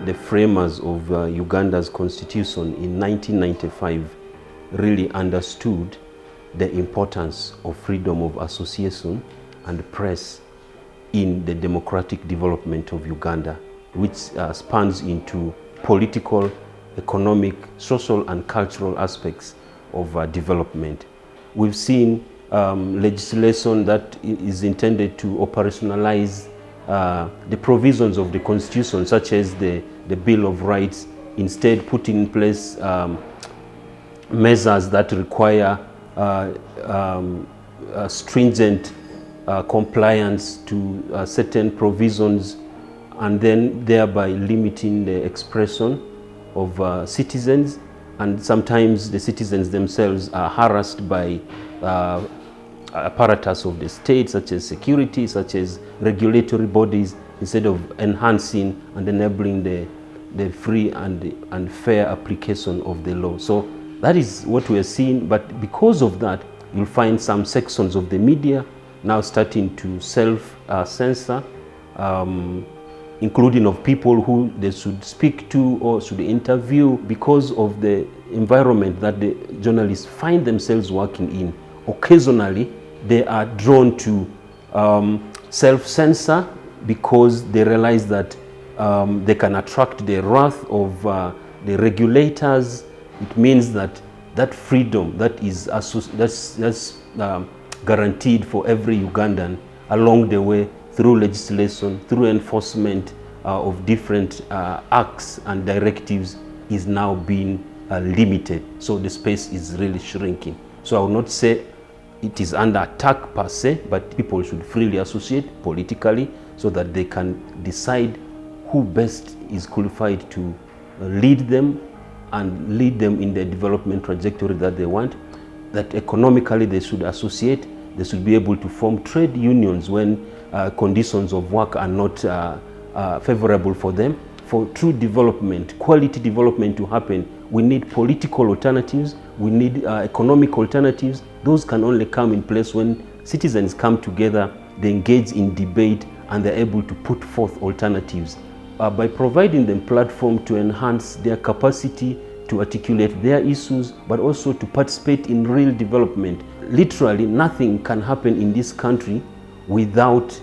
the framers of Uganda's constitution in 1995 really understood the importance of freedom of association and press in the democratic development of Uganda, which spans into political, economic, social and cultural aspects of development. We've seen legislation that is intended to operationalize the provisions of the constitution, such as the Bill of Rights, instead putting in place measures that require stringent compliance to certain provisions, and then thereby limiting the expression of citizens. And sometimes the citizens themselves are harassed by apparatus of the state, such as security, such as regulatory bodies, instead of enhancing and enabling the free and fair application of the law. So that is what we are seeing. But because of that, you'll find some sections of the media now starting to self-censor, including of people who they should speak to or should interview, because of the environment that the journalists find themselves working in. Occasionally, they are drawn to self-censor because they realize that they can attract the wrath of the regulators. It means that that freedom that is that's guaranteed for every Ugandan along the way, through legislation, through enforcement of different acts and directives, is now being limited. So the space is really shrinking. So I will not say it is under attack per se, but people should freely associate politically so that they can decide who best is qualified to lead them and lead them in the development trajectory that they want. That economically they should associate. They should be able to form trade unions when conditions of work are not favorable for them. For true development, quality development to happen, we need political alternatives, we need economic alternatives. Those can only come in place when citizens come together, they engage in debate, and they're able to put forth alternatives. By providing them platform to enhance their capacity to articulate their issues, but also to participate in real development. Literally, nothing can happen in this country without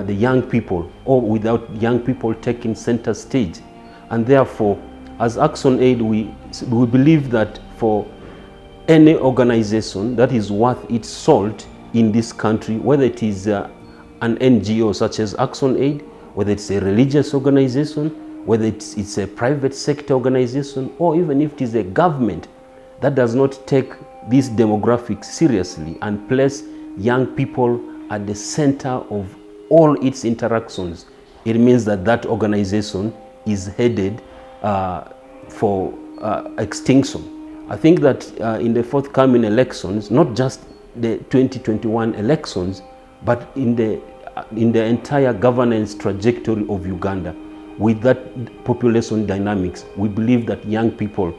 the young people, or without young people taking center stage. And therefore, as Action Aid, we believe that for any organization that is worth its salt in this country, whether it is an NGO such as Action Aid, whether it's a religious organization, whether it's a private sector organization, or even if it is a government that does not take these demographics seriously and place young people at the center of all its interactions, it means that that organization is headed for extinction. I think that in the forthcoming elections, not just the 2021 elections, but in the entire governance trajectory of Uganda, with that population dynamics, we believe that young people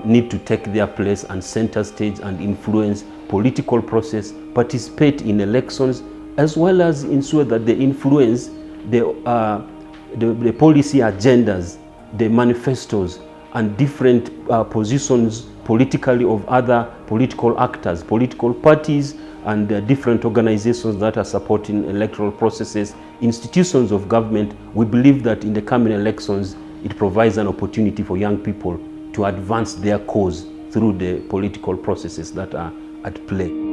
need to take their place and center stage and influence political process, participate in elections, as well as ensure that they influence the policy agendas, the manifestos, and different positions politically of other political actors, political parties, and different organizations that are supporting electoral processes, institutions of government. We believe that in the coming elections, it provides an opportunity for young people to advance their cause through the political processes that are at play.